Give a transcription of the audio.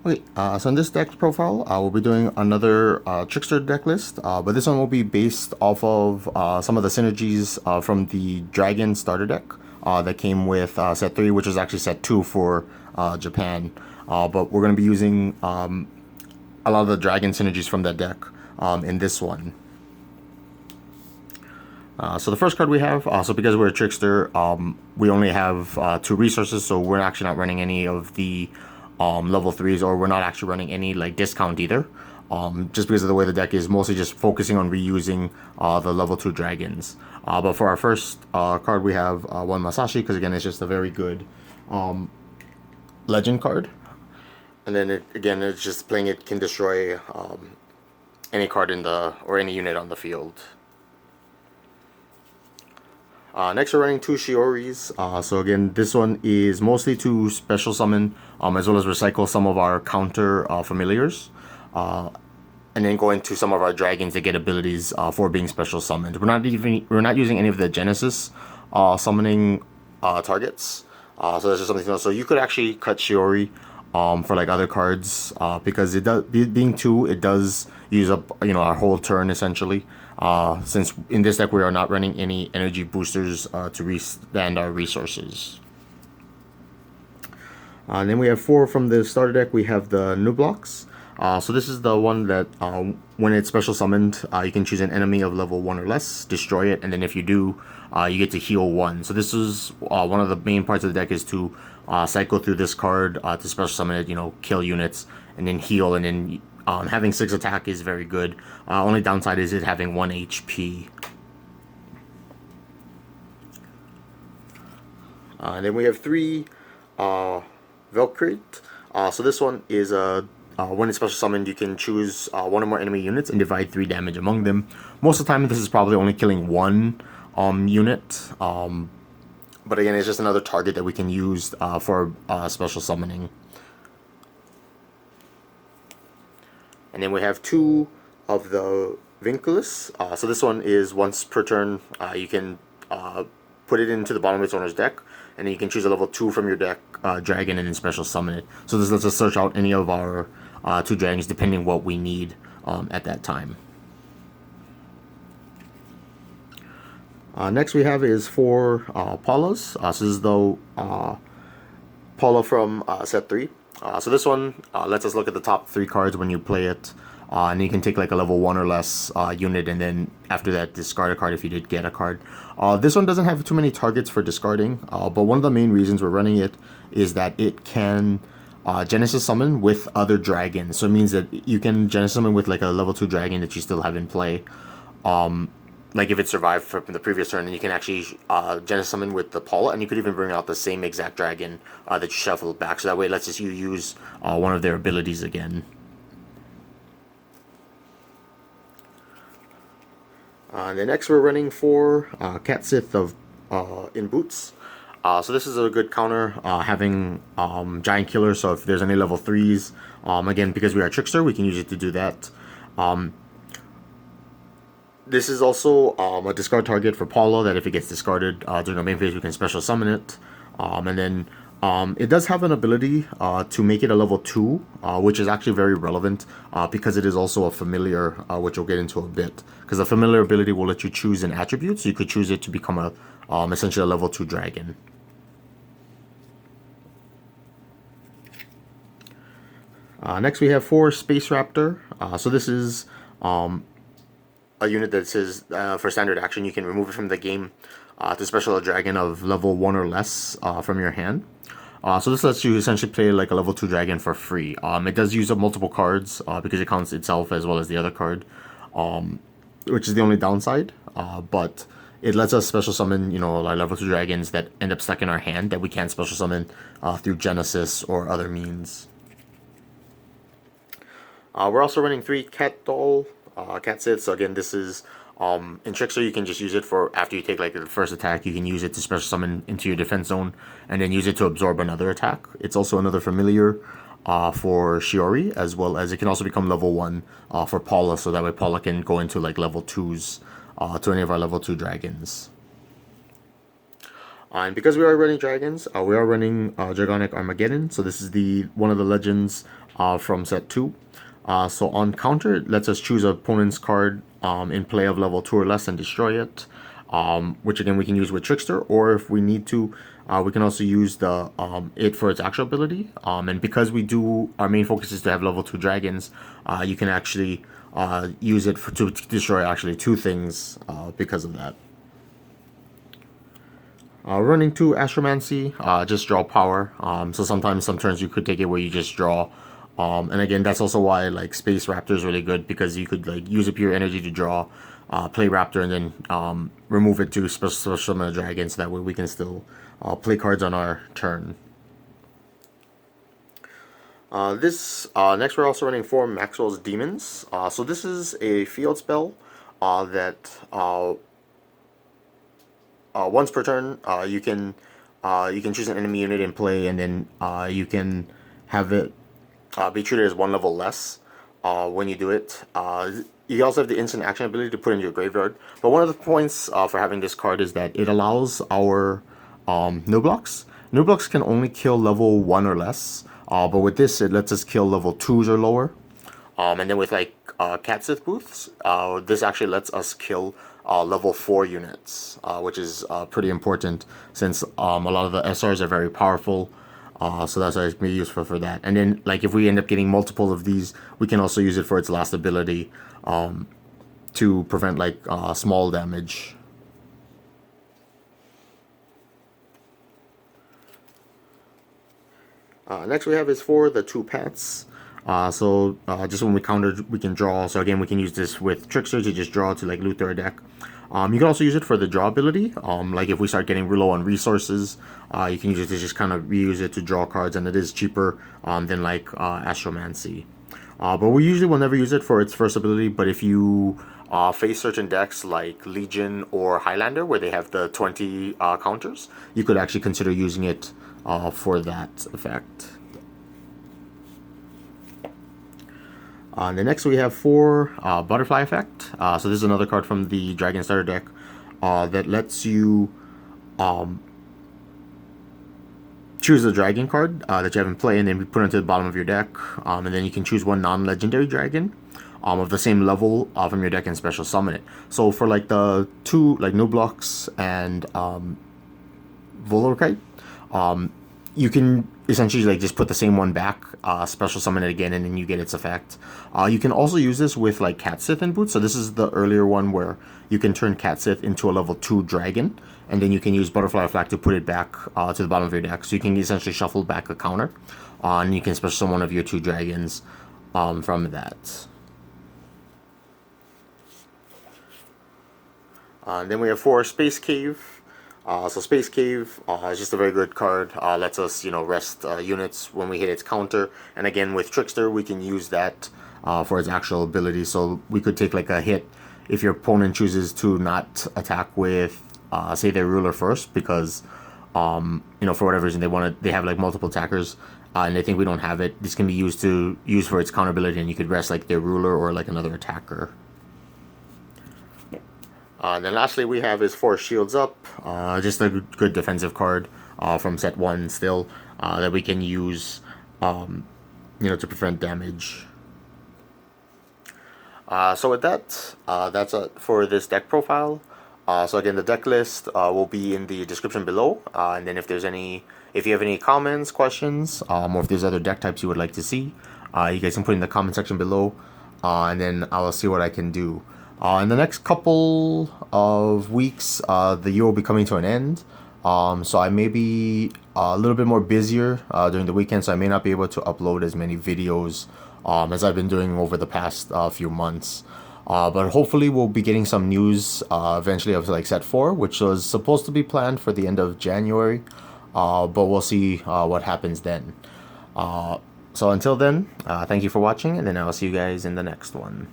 Okay, so in this deck profile, we'll be doing another Trickster deck list, but this one will be based off of some of the synergies from the Dragon starter deck that came with set 3, which was actually set 2 for Japan. But we're going to be using a lot of the Dragon synergies from that deck in this one. So the first card we have, so because we're a Trickster, we only have 2 resources, so we're actually not running any of the level 3s, or we're not actually running any like discount either, just because of the way the deck is mostly just focusing on reusing the level 2 dragons. But for our first card we have one Masashi, because again it's just a very good legend card, and then it's just playing it can destroy any card in the, or any unit on the field. Next we're running 2 Shioris. So again, this one is mostly to special summon, as well as recycle some of our counter familiars, and then go into some of our dragons to get abilities for being special summoned. We're not using any of the Genesis summoning targets. So that's just something to know. So you could actually cut Shiori for like other cards, because it does, being 2, it does use up our whole turn essentially. Since in this deck we are not running any energy boosters to withstand our resources. Then we have 4 from the starter deck. We have the nebulox. So this is the one that when it's special summoned, you can choose an enemy of level 1 or less, destroy it, and then if you do, you get to heal 1. So this is one of the main parts of the deck, is to cycle through this card to special summon it, kill units, and then heal, and then having 6 attack is very good. Only downside is it having 1 HP. And then we have 3 velkrite. So this one is when it's special summoned, you can choose 1 or more enemy units and divide 3 damage among them. Most of the time this is probably only killing 1 unit. But again, it's just another target that we can use for special summoning. And then we have 2 of the vinoculus. So this one is once per turn, you can put it into the bottom of its owner's deck, and then you can choose a level 2 from your deck dragon and then special summon it. So this lets us search out any of our 2 dragons depending what we need at that time. Next we have is 4 paulas. So this is the paula from set 3. So this one lets us look at the top 3 cards when you play it, and you can take like a level 1 or less unit, and then after that discard a card if you did get a card. This one doesn't have too many targets for discarding, but one of the main reasons we're running it is that it can Genesis summon with other dragons. So it means that you can Genesis summon with like a level 2 dragon that you still have in play. Like if it survived from the previous turn, then you can actually Genesis summon with the Paula, and you could even bring out the same exact dragon that you shuffled back. So that way it lets you use one of their abilities again. Then next we're running 4 Cat Sith of in boots. So this is a good counter, having giant killer. So if there's any level 3s, again because we are Trickster, we can use it to do that. This is also a discard target for Paula, that if it gets discarded during our main phase, we can special summon it. And then it does have an ability to make it a level 2, which is actually very relevant because it is also a familiar, which we'll get into a bit. Because the familiar ability will let you choose an attribute, so you could choose it to become a essentially a level 2 dragon. Next we have 4 Space Raptor. So this is a unit that says for standard action you can remove it from the game to special a dragon of level 1 or less from your hand. So this lets you essentially play like a level 2 dragon for free. It does use up multiple cards because it counts itself as well as the other card, which is the only downside. But it lets us special summon, like level 2 dragons that end up stuck in our hand that we can't special summon through Genesis or other means. We're also running 3 cat doll cat sith. So again, this is in Trickster you can just use it for after you take like the first attack. You can use it to special summon into your defense zone and then use it to absorb another attack. It's also another familiar for Shiori, as well as it can also become level 1 for Paula, so that way Paula can go into like level 2s to any of our level 2 dragons. And because we are running dragons, we are running dragonic Armageddon. So this is one of the legends from set 2. So on counter, it lets us choose an opponent's card in play of level 2 or less and destroy it, which again we can use with Trickster, or if we need to, we can also use the it for its actual ability. And because our main focus is to have level 2 dragons, you can actually use it to destroy actually 2 things because of that. Running 2 astromancy, just draw power. So sometimes some turns you could take it where you just draw. And again, that's also why like Space Raptor is really good, because you could like use up your energy to draw, play Raptor, and then remove it to special summon a dragon, so that way we can still play cards on our turn. Next we're also running 4 Maxwell's Demons. So this is a field spell that once per turn you can choose an enemy unit in play, and then you can have it be treated as 1 level less when you do it. You also have the instant action ability to put in your graveyard. But one of the points for having this card is that it allows our nebulox. Nebulox can only kill level 1 or less, but with this it lets us kill level 2s or lower. And then with like sith booths, this actually lets us kill level 4 units, which is pretty important, since a lot of the SRs are very powerful. So that's why it's be useful for that. And then like if we end up getting multiple of these, we can also use it for its last ability to prevent like small damage. Next we have is for the 2 pets. Just when we counter, we can draw. So again, we can use this with Trickster to just draw to like loot their deck. You can also use it for the draw ability. Like if we start getting low on resources, you can use it to just kind of reuse it to draw cards, and it is cheaper than like astromancy. But we usually will never use it for its first ability. But if you face certain decks like Legion or Highlander, where they have the 20 counters, you could actually consider using it for that effect. The next we have 4 Butterfly Effect. So this is another card from the Dragon Starter deck that lets you choose a dragon card that you have in play, and then we put it into the bottom of your deck. And then you can choose 1 non-legendary dragon of the same level from your deck and special summon it. So for like the 2 like nebulox and velkrite, you can essentially like just put the same one back, special summon it again, and then you get its effect. You can also use this with like sith in boots. So this is the earlier one where you can turn sith into a level 2 dragon, and then you can use Butterfly Effect to put it back to the bottom of your deck. So you can essentially shuffle back a counter, and you can special summon one of your 2 dragons from that. Then we have 4 Space Cave. So Space Cave is just a very good card. Lets us, rest units when we hit its counter. And again, with Trickster, we can use that for its actual ability. So we could take like a hit if your opponent chooses to not attack with, say, their ruler first, because, for whatever reason they have like multiple attackers, and they think we don't have it. This can be used for its counter ability, and you could rest like their ruler or like another attacker. And then lastly we have is 4 Shields Up, just a good defensive card from set 1 still, that we can use to prevent damage. So with that, that's it for this deck profile. So again, the deck list will be in the description below, and then if you have any comments, questions, or if there's other deck types you would like to see, you guys can put in the comment section below, and then I'll see what I can do. In the next couple of weeks, the year will be coming to an end, so I may be a little bit more busier during the weekend, so I may not be able to upload as many videos as I've been doing over the past few months. But hopefully we'll be getting some news eventually of like set 4, which was supposed to be planned for the end of January, but we'll see what happens then. So until then, thank you for watching, and then I'll see you guys in the next one.